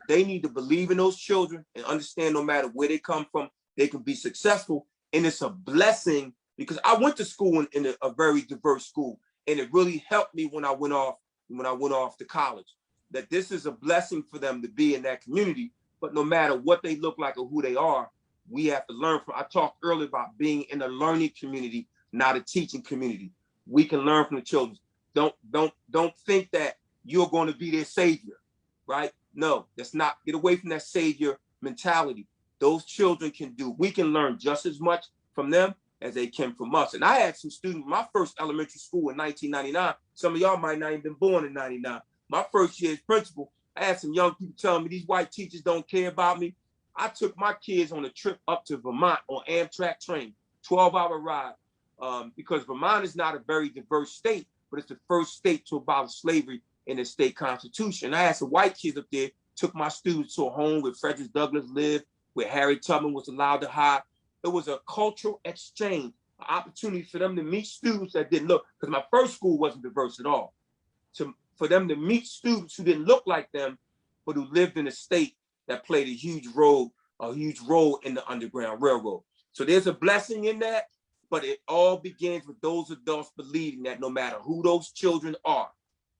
They need to believe in those children and understand no matter where they come from, they can be successful. And it's a blessing because I went to school in a very diverse school, and it really helped me when I went off to college. That this is a blessing for them to be in that community. But no matter what they look like or who they are, we have to learn from. I talked earlier about being in a learning community, not a teaching community. We can learn from the children. Don't think that you're going to be their savior, right? No, that's not. Get away from that savior mentality. Those children we can learn just as much from them as they can from us. And I had some students, my first elementary school in 1999. Some of y'all might not even been born in 99. My first year as principal, I had some young people telling me these white teachers don't care about me. I took my kids on a trip up to Vermont on Amtrak train, 12-hour ride, because Vermont is not a very diverse state, but it's the first state to abolish slavery in the state constitution. I had some white kids up there, took my students to a home where Frederick Douglass lived, where Harriet Tubman was allowed to hide. It was a cultural exchange, an opportunity for them to meet students that didn't look, because my first school wasn't diverse at all. For them to meet students who didn't look like them, but who lived in a state that played a huge role in the Underground Railroad. So there's a blessing in that, but it all begins with those adults believing that no matter who those children are,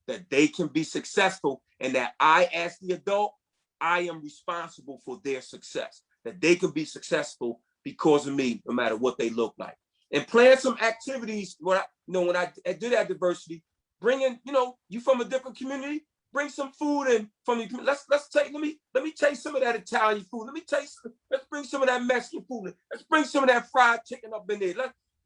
that they can be successful, and that I, as the adult, I am responsible for their success, that they can be successful because of me, no matter what they look like. And plan some activities when I did that diversity, bring in, you from a different community, bring some food in from the community. Let me taste some of that Italian food. Let's bring some of that Mexican food in. Let's bring some of that fried chicken up in there.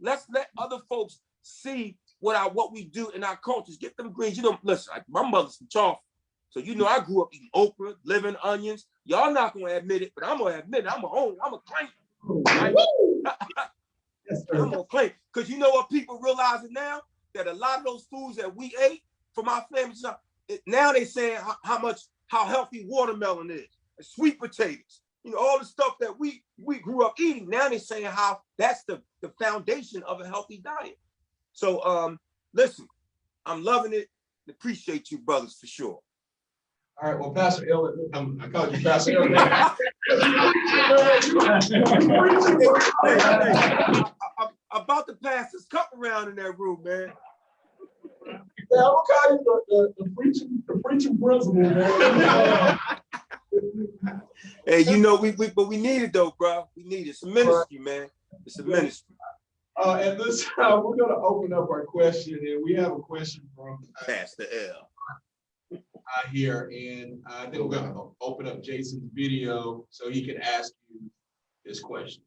Let's let other folks see what we do in our cultures. Get them greens. Listen, my mother's from Charleston. So I grew up eating okra, living onions. Y'all not gonna admit it, but I'm gonna admit it. I'm a claim. Right? Yes, I'm gonna claim. Because you know what people realizing now? That a lot of those foods that we ate from our families, now they saying how healthy watermelon is, and sweet potatoes, all the stuff that we grew up eating. Now they're saying how that's the foundation of a healthy diet. So listen, I'm loving it. Appreciate you brothers for sure. All right, well, Pastor L, I called you Pastor L. I'm about to pass this cup around in that room, man. Yeah, I'm gonna call you the preaching principal, man. Hey, but we need it though, bro. We need it. It's a ministry, man. It's a ministry. At this time, we're gonna open up our question, and we have a question from Pastor L. Here, and I think we're gonna open up Jason's video so he can ask you this question.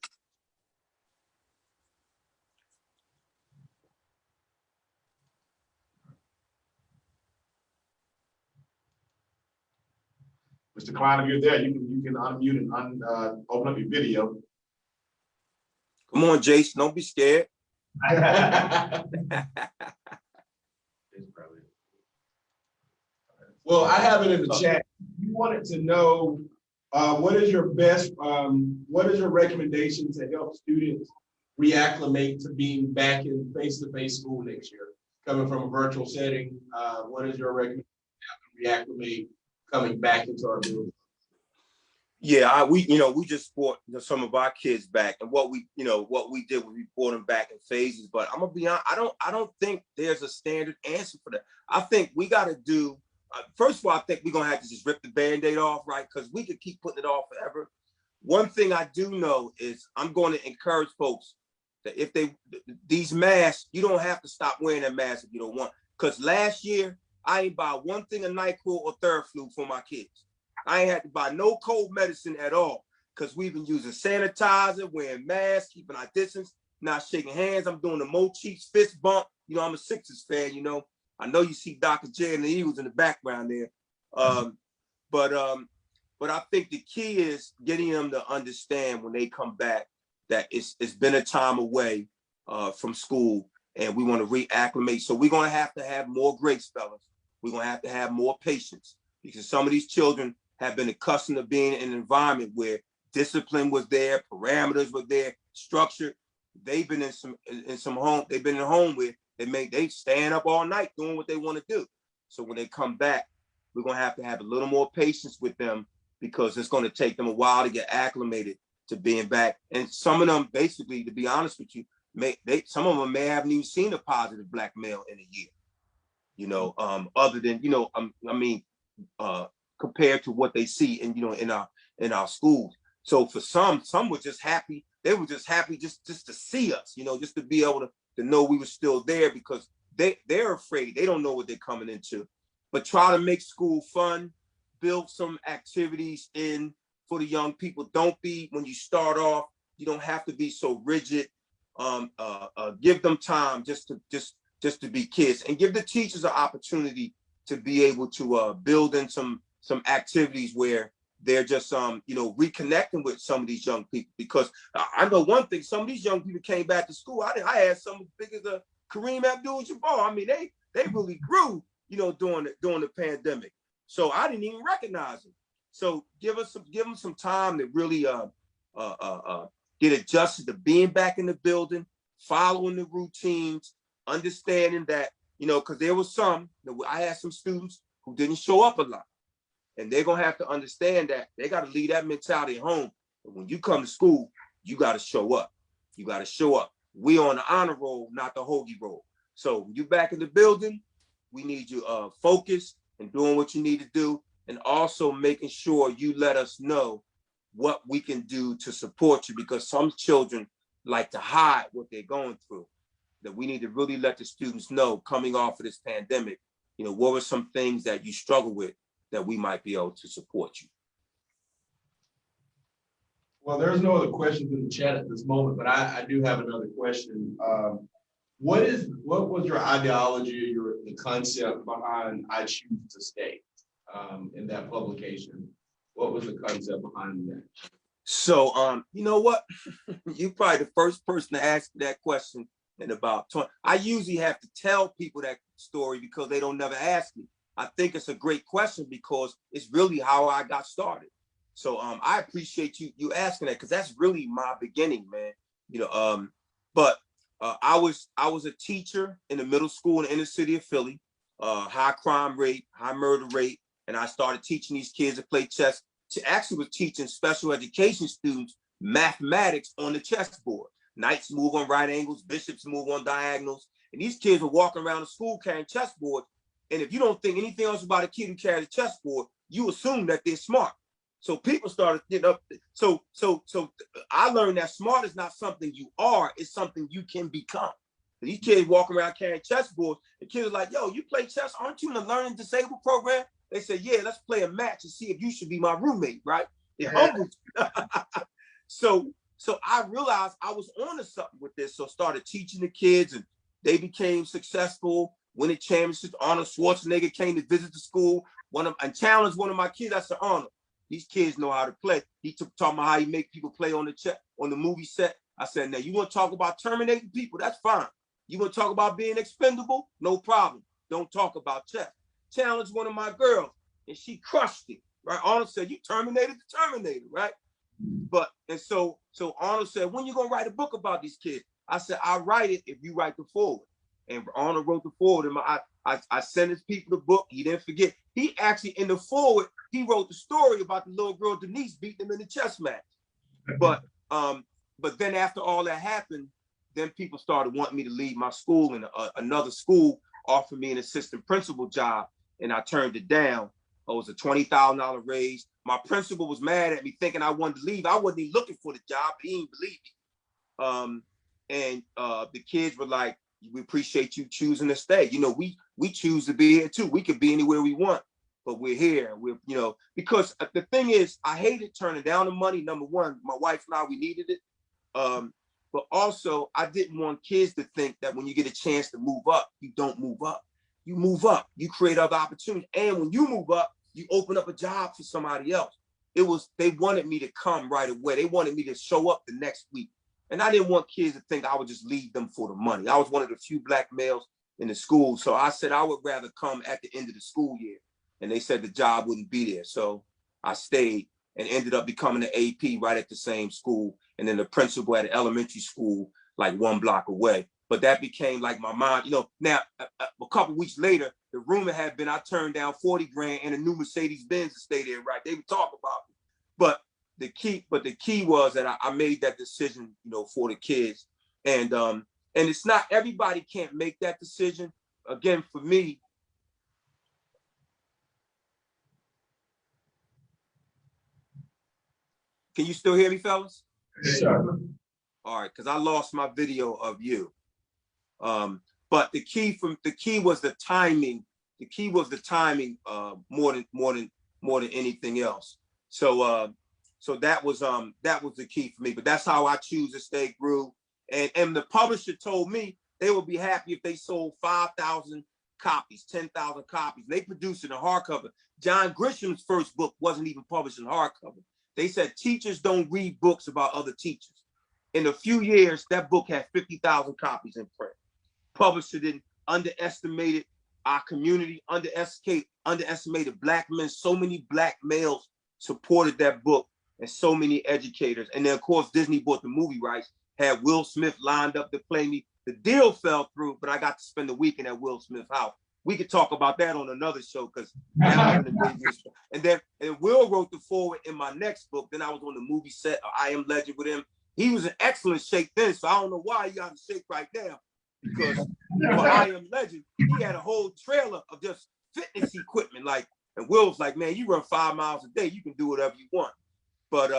Mr. Klein, if you're there, you can unmute and open up your video. Come on, Jason. Don't be scared. Well, I have it in the chat. You wanted to know what is your recommendation to help students reacclimate to being back in face-to-face school next year? Coming from a virtual setting, what is your recommendation to reacclimate coming back into our building? Yeah, we just brought some of our kids back, and what we did was we brought them back in phases. But I'm gonna be honest, I don't think there's a standard answer for that. I think we got to do. First of all, I think we're gonna have to just rip the Band-Aid off, right? Because we could keep putting it off forever. One thing I do know is I'm going to encourage folks that these masks, you don't have to stop wearing that mask if you don't want. Because last year I ain't buy one thing of NyQuil or Theraflu for my kids. I ain't had to buy no cold medicine at all because we've been using sanitizer, wearing masks, keeping our distance, not shaking hands. I'm doing the Mo Cheeks fist bump. You know, I'm a Sixers fan, you know. I know you see Dr. J and the Eagles in the background there. But I think the key is getting them to understand when they come back that it's been a time away from school and we want to reacclimate. So we're going to have more grace, fellas. We're going to have more patience because some of these children have been accustomed to being in an environment where discipline was there, parameters were there, structure. They've been in some home. They've been in a home where they stand up all night doing what they want to do. So when they come back, we're going to have a little more patience with them because it's going to take them a while to get acclimated to being back. And some of them, basically, to be honest with you, some of them may haven't even seen a positive Black male in a year. You know, other than compared to what they see in our schools. So for some were just happy. They were just happy just to see us, you know, just to be able to know we were still there because they're afraid. They don't know what they're coming into. But try to make school fun, build some activities in for the young people. Don't be, when you start off, you don't have to be so rigid. Give them time just to be kids and give the teachers an opportunity to be able to build in some activities where they're just reconnecting with some of these young people. Because I know one thing, some of these young people came back to school. I had some as big as Kareem Abdul-Jabbar. I mean, they really grew, you know, during the pandemic. So I didn't even recognize them. So give them some time to really get adjusted to being back in the building, following the routines, understanding that, you know, because there was I had some students who didn't show up a lot. And they're going to have to understand that they got to leave that mentality at home. But when you come to school, you got to show up. You got to show up. We on the honor roll, not the hoagie roll. So when you back in the building, we need you focused and doing what you need to do. And also making sure you let us know what we can do to support you, because some children like to hide what they're going through. That we need to really let the students know coming off of this pandemic, you know, what were some things that you struggle with that we might be able to support you. Well, there's no other questions in the chat at this moment, but I do have another question. What was your ideology, the concept behind I Choose to Stay in that publication? What was the concept behind that? So, you know what? You're probably the first person to ask that question in about 20. I usually have to tell people that story because they don't never ask me. I think it's a great question because it's really how I got started. So I appreciate you asking that because that's really my beginning, man. You know, but I was a teacher in the middle school in the inner city of Philly, high crime rate, high murder rate, and I started teaching these kids to play chess. Actually was teaching special education students mathematics on the chessboard. Knights move on right angles, bishops move on diagonals, and these kids were walking around the school carrying chessboards. And if you don't think anything else about a kid who carries a chessboard, you assume that they're smart. So people started getting up. So I learned that smart is not something you are, it's something you can become. And these kids walking around carrying chessboards, the kids are like, yo, you play chess? Aren't you in the learning disabled program? They said, yeah, let's play a match and see if you should be my roommate, right? It humbled you. So I realized I was onto something with this. So started teaching the kids and they became successful, winning championships. Arnold Schwarzenegger came to visit the school and challenged one of my kids. I said, Arnold, these kids know how to play. He talking about how he make people play on the movie set. I said, now you want to talk about terminating people? That's fine. You want to talk about being expendable? No problem. Don't talk about chess. Challenged one of my girls and she crushed it, right? Arnold said, you terminated the Terminator, right? So Arnold said, when you gonna write a book about these kids? I said, I'll write it if you write the foreword. And Arnold wrote the foreword. And I sent his people the book. He didn't forget. He actually, in the foreword, he wrote the story about the little girl Denise beating him in the chess match. But then after all that happened, then people started wanting me to leave my school, and another school offered me an assistant principal job, and I turned it down. It was a $20,000 raise. My principal was mad at me, thinking I wanted to leave. I wasn't even looking for the job, but he didn't believe me. And the kids were like, we appreciate you choosing to stay. You know, we choose to be here too. We could be anywhere we want, but we're here. We're, you know, because the thing is, I hated turning down the money. Number one, my wife and I, we needed it. But also, I didn't want kids to think that when you get a chance to move up, you don't move up. You move up, you create other opportunities. And when you move up, you open up a job for somebody else. They wanted me to come right away. They wanted me to show up the next week. And I didn't want kids to think I would just leave them for the money. I was one of the few Black males in the school. So I said I would rather come at the end of the school year. And they said the job wouldn't be there. So I stayed and ended up becoming an AP right at the same school. And then the principal at an elementary school, like 1 block away. But that became like my mom, you know. Now, a couple weeks later, the rumor had been I turned down 40 grand and a new Mercedes Benz to stay there, right? They would talk about it. But the key was that I made that decision, you know, for the kids. And it's not, everybody can't make that decision. Again, for me, can you still hear me, fellas? Sure. All right, because I lost my video of you. But the key was the timing. The key was the timing more than anything else. So that was the key for me. But that's how I choose to stay, grew. And the publisher told me they would be happy if they sold 5,000 copies, 10,000 copies. They produced it in hardcover. John Grisham's first book wasn't even published in hardcover. They said teachers don't read books about other teachers. In a few years, that book had 50,000 copies in print. Publisher didn't underestimated our community, underestimated Black men. So many Black males supported that book, and so many educators. And then, of course, Disney bought the movie rights, had Will Smith lined up to play me. The deal fell through, but I got to spend the weekend at Will Smith's house. We could talk about that on another show, because that was an amazing show. And Will wrote the foreword in my next book. Then I was on the movie set of I Am Legend with him. He was in excellent shape then, so I don't know why he out of shape right now. Because for I Am Legend, he had a whole trailer of just fitness equipment. And Will's like, man, you run 5 miles a day, you can do whatever you want. But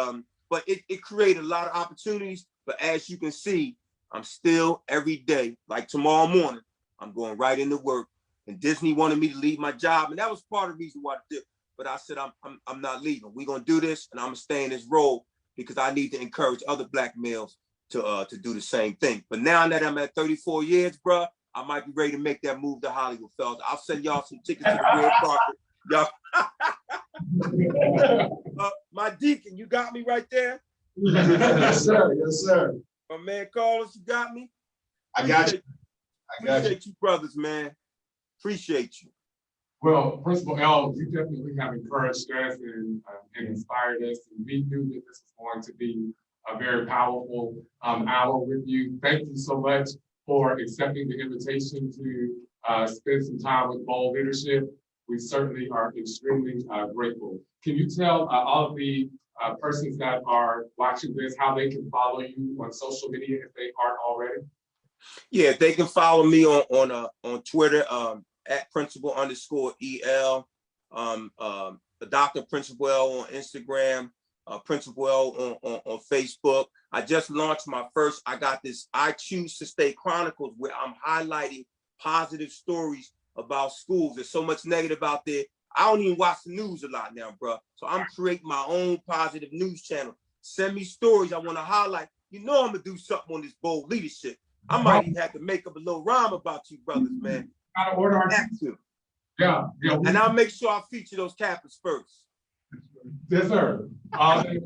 it created a lot of opportunities. But as you can see, I'm still every day, like tomorrow morning, I'm going right into work. And Disney wanted me to leave my job, and that was part of the reason why I did. But I said, I'm not leaving. We're gonna do this, and I'm gonna stay in this role because I need to encourage other Black males to do the same thing. But now that I'm at 34 years, bro, I might be ready to make that move to Hollywood, fellas. I'll send y'all some tickets to the red carpet. Y'all, my deacon, you got me right there. Yes, sir. Yes, sir. My man Carlos, you got me. I got you. Appreciate you, brothers, man. Appreciate you. Well, Principal L, you definitely have encouraged us and inspired us. And we knew that this was going to be a very powerful hour with you. Thank you so much for accepting the invitation to spend some time with Bold Leadership. We certainly are extremely grateful. Can you tell all of the persons that are watching this how they can follow you on social media if they aren't already? Yeah, they can follow me on Twitter at Principal_EL, Dr. Principal L on Instagram, Principal L on Facebook. I just launched my first, I got this I Choose to Stay Chronicles, where I'm highlighting positive stories about schools. There's so much negative out there. I don't even watch the news a lot now, bro. So I'm creating my own positive news channel. Send me stories I want to highlight. You know I'm gonna do something on this Bold Leadership. I might even have to make up a little rhyme about you brothers, man. Gotta order our Yeah. And I'll make sure I feature those Kappas first. Yes, sir. And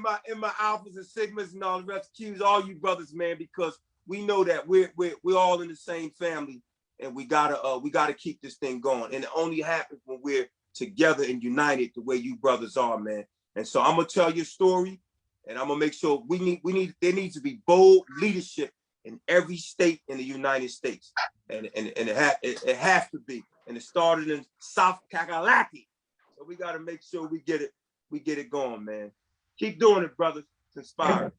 my alphas and sigmas and all the rest, Qs, all you brothers, man, because we know that we're all in the same family, and we gotta keep this thing going. And it only happens when we're together and united the way you brothers are, man. And so I'm gonna tell your story, and I'm gonna make sure there needs to be bold leadership in every state in the United States, and it has to be. And it started in South Kakalaki, so we got to make sure we get it going, man. Keep doing it, brothers. It's inspiring.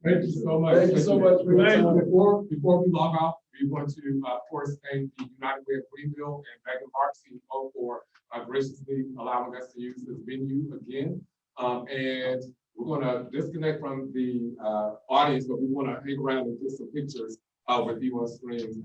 Thank you so much. Thank you so much. Before we log off, we want to, of course, thank the United Way of Greenville and Megan Park CEO for graciously allowing us to use this venue again. And We're gonna disconnect from the audience, but we wanna hang around and get some pictures with you on screen.